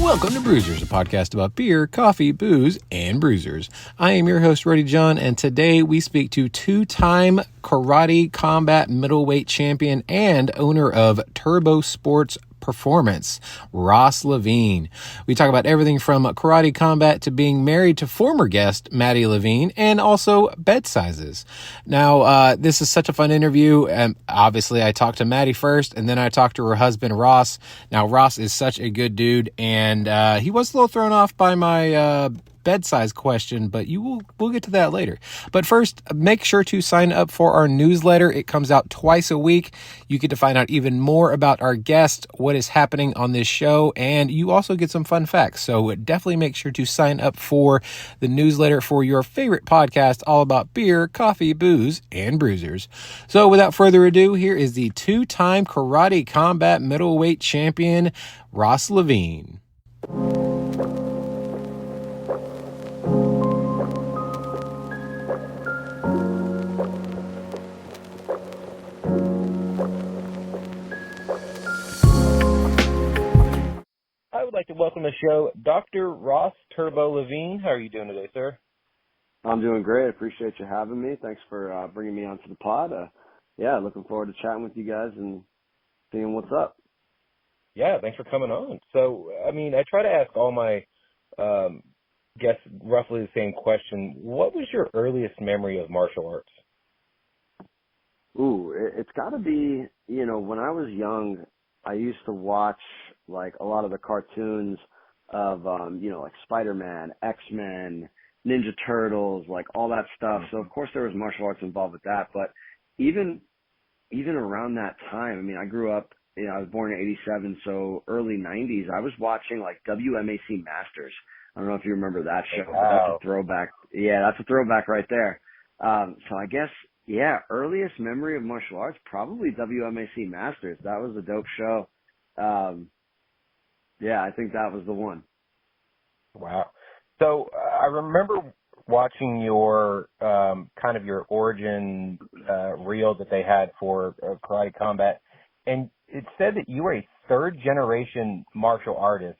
Welcome to Brewsers, a podcast about beer, coffee, booze, and bruisers. I am your host, Roddy John, and today we speak to two-time karate combat middleweight champion and owner of Turbo Sports Performance, Ross Levine. We talk about everything from karate combat to being married to former guest Maddie Levine, and also bed sizes. Now, this is such a fun interview. And obviously, I talked to Maddie first, and then I talked to her husband, Ross. Now, Ross is such a good dude, and he was a little thrown off by my bed size question, but we'll get to that later. But first, make sure to sign up for our newsletter. It comes out twice a week. You get to find out even more about our guest, what is happening on this show, and you also get some fun facts. So definitely make sure to sign up for the newsletter for your favorite podcast all about beer, coffee, booze, and bruisers. So without further ado, here is the two-time karate combat middleweight champion, Ross Levine. I would like to welcome to the show Dr. Ross Turbo Levine. How are you doing today, sir? I'm doing great. Appreciate you having me. Thanks for bringing me onto the pod. Looking forward to chatting with you guys and seeing what's up. Yeah, thanks for coming on. So, I try to ask all my guests roughly the same question. What was your earliest memory of martial arts? Ooh, it's got to be, when I was young, I used to watch like a lot of the cartoons of, like Spider-Man, X-Men, Ninja Turtles, like all that stuff. So of course there was martial arts involved with that. But even around that time, I grew up, I was born in 87. So early 90s, I was watching like WMAC Masters. I don't know if you remember that show. Wow. But that's a throwback. Yeah, that's a throwback right there. So I guess, earliest memory of martial arts, probably WMAC Masters. That was a dope show. I think that was the one. Wow. So I remember watching your kind of your origin reel that they had for karate combat, and it said that you were a third generation martial artist.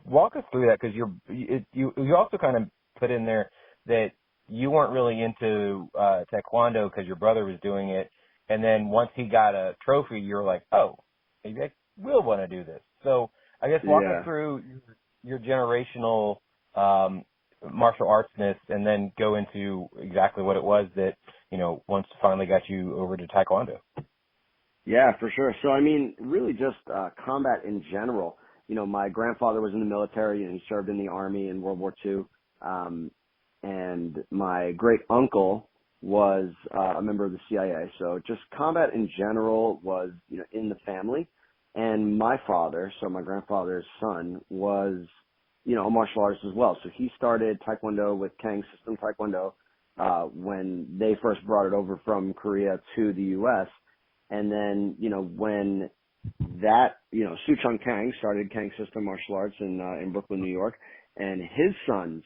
Walk us through that, because you also kind of put in there that you weren't really into taekwondo because your brother was doing it, and then once he got a trophy, you were like, oh, maybe I will want to do this. So I guess walk us through your generational martial artsness, and then go into exactly what it was that, once finally got you over to taekwondo. Yeah, for sure. So, really just combat in general. My grandfather was in the military, and he served in the Army in World War II. And my great uncle was a member of the CIA. So just combat in general was, in the family. And my father, so my grandfather's son, was, a martial artist as well. So he started Taekwondo with Kang System Taekwondo when they first brought it over from Korea to the U.S. And then, when that, Su Chung Kang started Kang System Martial Arts in Brooklyn, New York, and his sons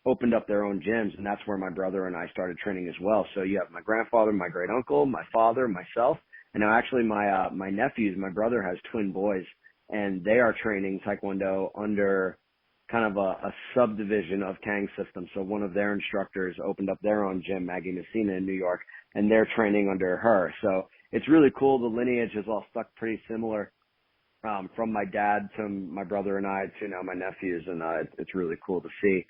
opened up their own gyms, and that's where my brother and I started training as well. So you have my grandfather, my great uncle, my father, myself, and now actually my nephews. My brother has twin boys, and they are training Taekwondo under kind of a subdivision of Kang System. So one of their instructors opened up their own gym, Maggie Messina, in New York, and they're training under her. So it's really cool. The lineage is all stuck pretty similar, from my dad to my brother and I to now my nephews, and it's really cool to see.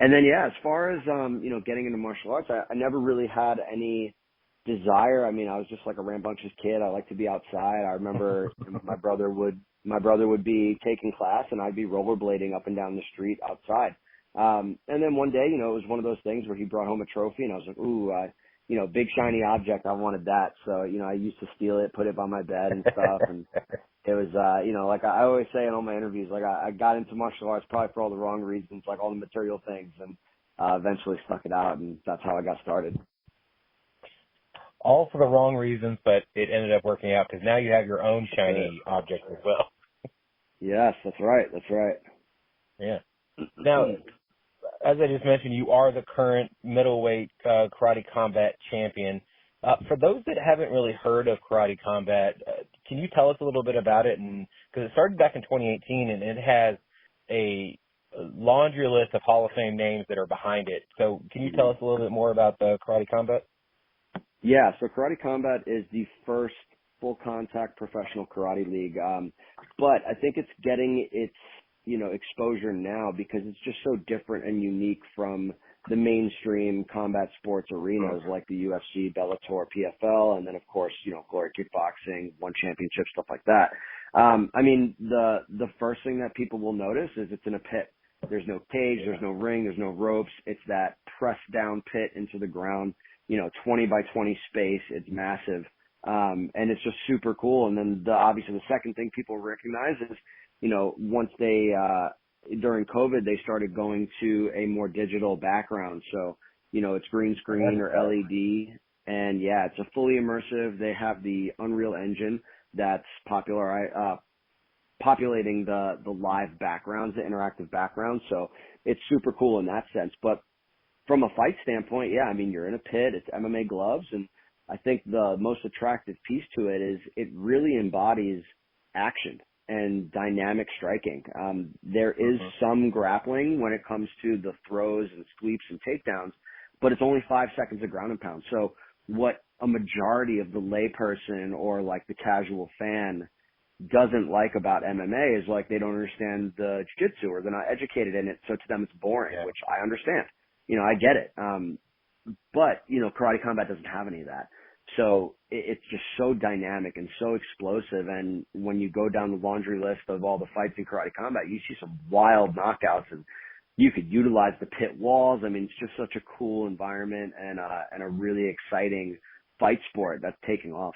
And then, as far as, getting into martial arts, I never really had any desire. I was just like a rambunctious kid. I like to be outside. I remember my brother would be taking class, and I'd be rollerblading up and down the street outside. And then one day, it was one of those things where he brought home a trophy, and I was like, ooh, big shiny object. I wanted that. So, I used to steal it, put it by my bed and stuff. And it was, like I always say in all my interviews, like I got into martial arts probably for all the wrong reasons, like all the material things, and eventually stuck it out, and that's how I got started. All for the wrong reasons, but it ended up working out because now you have your own shiny object as well. Yes, that's right. That's right. Yeah. Now, as I just mentioned, you are the current middleweight karate combat champion. For those that haven't really heard of karate combat, can you tell us a little bit about it? And because it started back in 2018, and it has a laundry list of Hall of Fame names that are behind it. So can you tell us a little bit more about the Karate Combat? Yeah, so Karate Combat is the first full contact professional karate league. But I think it's getting its, exposure now because it's just so different and unique from the mainstream combat sports arenas like the UFC, Bellator, PFL, and then of course, Glory Kickboxing, One Championship, stuff like that. The first thing that people will notice is it's in a pit. There's no cage, there's no ring, there's no ropes. It's that pressed down pit into the ground, 20 by 20 space. It's massive. And it's just super cool. And then obviously the second thing people recognize is, once they, during COVID, they started going to a more digital background. So, it's green screen or LED. And yeah, it's a fully immersive. They have the Unreal Engine that's populating the live backgrounds, the interactive backgrounds. So it's super cool in that sense. But from a fight standpoint, yeah, you're in a pit, it's MMA gloves. And I think the most attractive piece to it is it really embodies action and dynamic striking. There is some grappling when it comes to the throws and sweeps and takedowns, but it's only 5 seconds of ground and pound. So what a majority of the layperson or like the casual fan doesn't like about MMA is like they don't understand the jiu-jitsu or they're not educated in it. So to them it's boring, which I understand. I get it. But Karate Combat doesn't have any of that. So it's just so dynamic and so explosive. And when you go down the laundry list of all the fights in Karate Combat, you see some wild knockouts and you could utilize the pit walls. It's just such a cool environment and a really exciting fight sport that's taking off.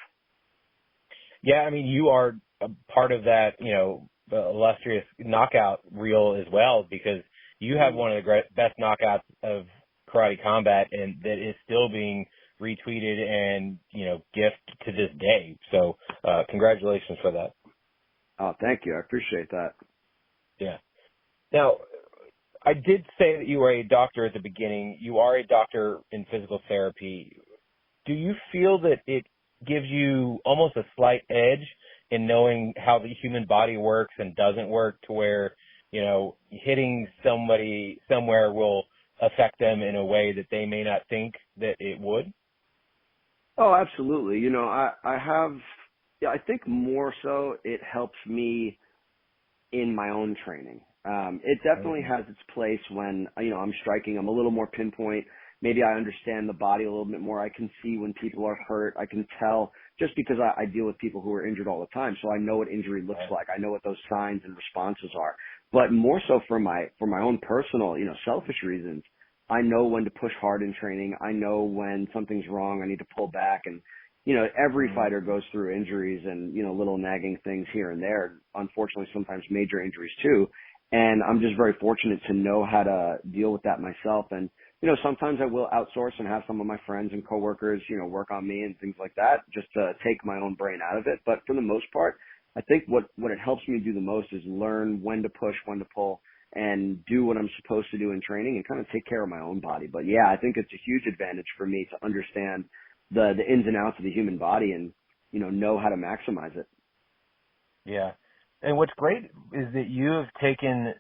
Yeah. You are a part of that, the illustrious knockout reel as well, because you have one of the best knockouts of Karate Combat and that is still being retweeted and, gift to this day. So, congratulations for that. Oh, thank you. I appreciate that. Yeah. Now, I did say that you were a doctor at the beginning. You are a doctor in physical therapy. Do you feel that it gives you almost a slight edge in knowing how the human body works and doesn't work to where, hitting somebody somewhere will affect them in a way that they may not think that it would? Oh, absolutely. I think more so it helps me in my own training. It definitely has its place when, I'm striking. I'm a little more pinpoint. Maybe I understand the body a little bit more. I can see when people are hurt. I can tell just because I deal with people who are injured all the time. So I know what injury looks like. I know what those signs and responses are. But more so for my own personal, selfish reasons, I know when to push hard in training. I know when something's wrong. I need to pull back. And, every fighter goes through injuries and, little nagging things here and there. Unfortunately, sometimes major injuries too. And I'm just very fortunate to know how to deal with that myself. And, sometimes I will outsource and have some of my friends and coworkers, work on me and things like that just to take my own brain out of it. But for the most part, I think what it helps me do the most is learn when to push, when to pull, and do what I'm supposed to do in training and kind of take care of my own body. But yeah, I think it's a huge advantage for me to understand the ins and outs of the human body and, know how to maximize it. Yeah. And what's great is that you have taken,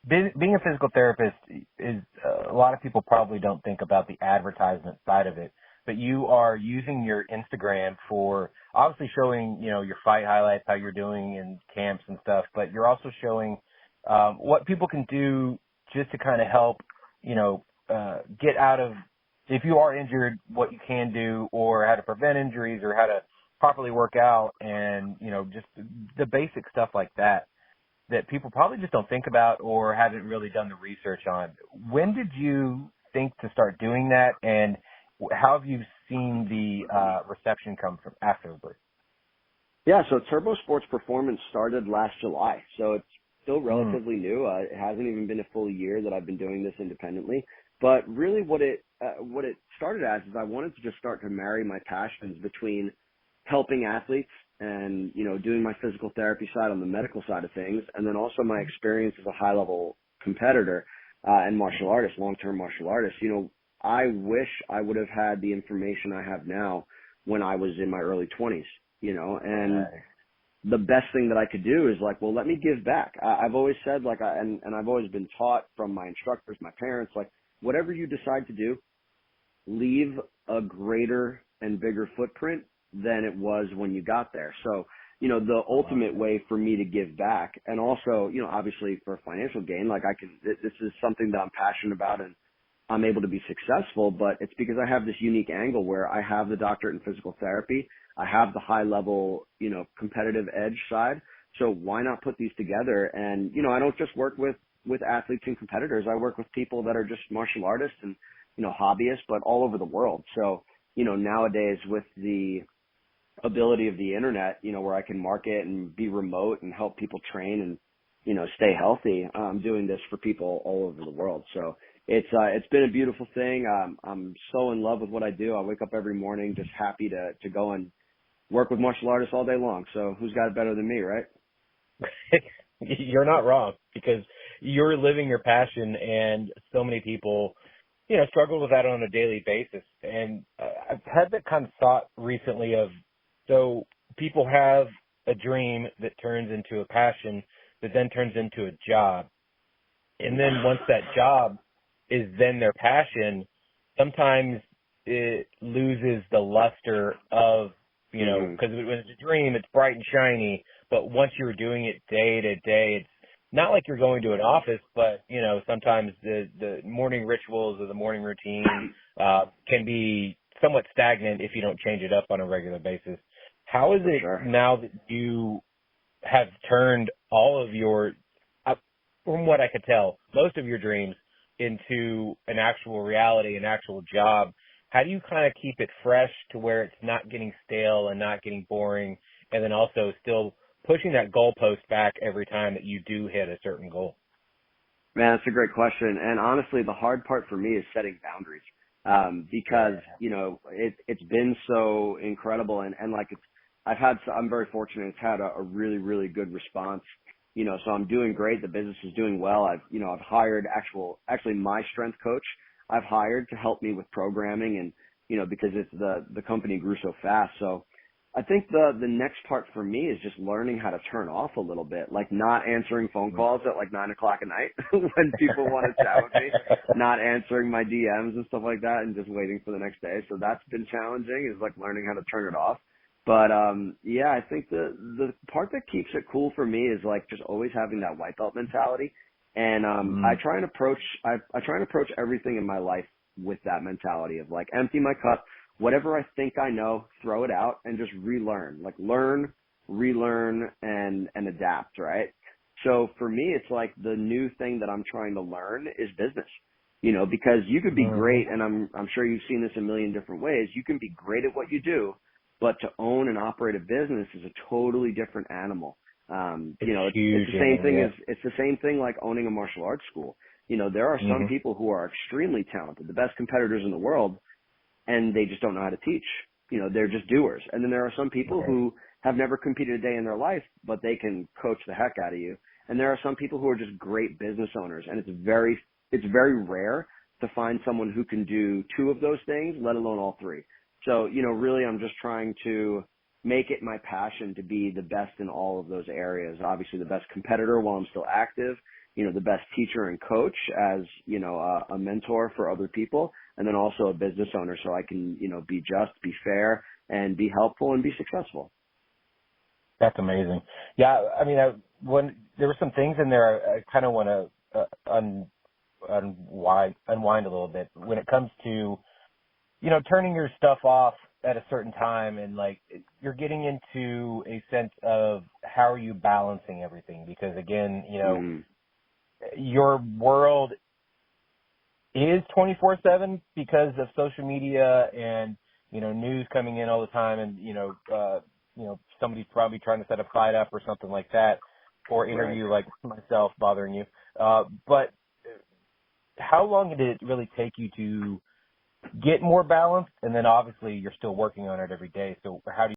being a physical therapist is, a lot of people probably don't think about the advertisement side of it, but you are using your Instagram for obviously showing, your fight highlights, how you're doing in camps and stuff, but you're also showing, what people can do just to kind of help, get out of, if you are injured, what you can do or how to prevent injuries or how to properly work out and, just the basic stuff like that people probably just don't think about or haven't really done the research on. When did you think to start doing that, and how have you seen the reception come from afterwards? Yeah, so Turbo Sports Performance started last July, so it's still relatively new. It hasn't even been a full year that I've been doing this independently. But really what it started as is I wanted to just start to marry my passions between helping athletes and, doing my physical therapy side on the medical side of things, and then also my experience as a high-level competitor and martial artist, long-term martial artist. I wish I would have had the information I have now when I was in my early 20s, and Right. the best thing that I could do is like, well, let me give back. I've always said like, and I've always been taught from my instructors, my parents, like whatever you decide to do, leave a greater and bigger footprint than it was when you got there. So, the ultimate way for me to give back, and also, obviously for financial gain, like this is something that I'm passionate about and I'm able to be successful, but it's because I have this unique angle where I have the doctorate in physical therapy. I have the high level, competitive edge side. So why not put these together? And, I don't just work with athletes and competitors. I work with people that are just martial artists and, hobbyists, but all over the world. So, nowadays with the ability of the internet, where I can market and be remote and help people train and, stay healthy, I'm doing this for people all over the world. So it's been a beautiful thing. I'm so in love with what I do. I wake up every morning just happy to go and work with martial artists all day long. So who's got it better than me, right? You're not wrong, because you're living your passion, and so many people, struggle with that on a daily basis. And I've had that kind of thought recently of, so people have a dream that turns into a passion that then turns into a job. And then once that job is then their passion, sometimes it loses the luster of, because when it's a dream, it's bright and shiny. But once you're doing it day to day, it's not like you're going to an office, but, sometimes the morning rituals or the morning routine can be somewhat stagnant if you don't change it up on a regular basis. How is it now that you have turned all of your, from what I could tell, most of your dreams into an actual reality, an actual job? How do you kind of keep it fresh to where it's not getting stale and not getting boring, and then also still pushing that goalpost back every time that you do hit a certain goal? Man, that's a great question. And honestly, the hard part for me is setting boundaries. Because, it's been so incredible, and like I'm very fortunate. It's had a really, really good response. So I'm doing great. The business is doing well. I've hired actually my strength coach I've hired to help me with programming, and, because the company grew so fast. So I think the next part for me is just learning how to turn off a little bit, like not answering phone calls at like 9 o'clock at night when people want to chat with me, not answering my DMs and stuff like that, and just waiting for the next day. So that's been challenging, is like learning how to turn it off. But, I think the part that keeps it cool for me is like just always having that white belt mentality. And, I try and approach everything in my life with that mentality of like empty my cup, whatever I think I know, throw it out and just relearn, like learn, relearn, and adapt. Right. So for me, it's like the new thing that I'm trying to learn is business, because you could be great. And I'm sure you've seen this a million different ways. You can be great at what you do, but to own and operate a business is a totally different animal. It's the same thing it's the same thing like owning a martial arts school. There are some people who are extremely talented, the best competitors in the world, and they just don't know how to teach. They're just doers. And then there are some people who have never competed a day in their life, but they can coach the heck out of you. And there are some people who are just great business owners, and it's very rare to find someone who can do two of those things, let alone all three. So, really I'm just trying to make it my passion to be the best in all of those areas. Obviously the best competitor while I'm still active, the best teacher and coach as, a mentor for other people, and then also a business owner so I can, be just, be fair, and be helpful and be successful. That's amazing. Yeah, I mean, when there were some things in there I kind of want to unwind a little bit when it comes to, turning your stuff off at a certain time, and like you're getting into a sense of how are you balancing everything, because again, your world is 24/7 because of social media and, news coming in all the time, and, somebody's probably trying to set a fight up or something like that, or interview like myself bothering you. But how long did it really take you to get more balanced? And then obviously you're still working on it every day. So how do you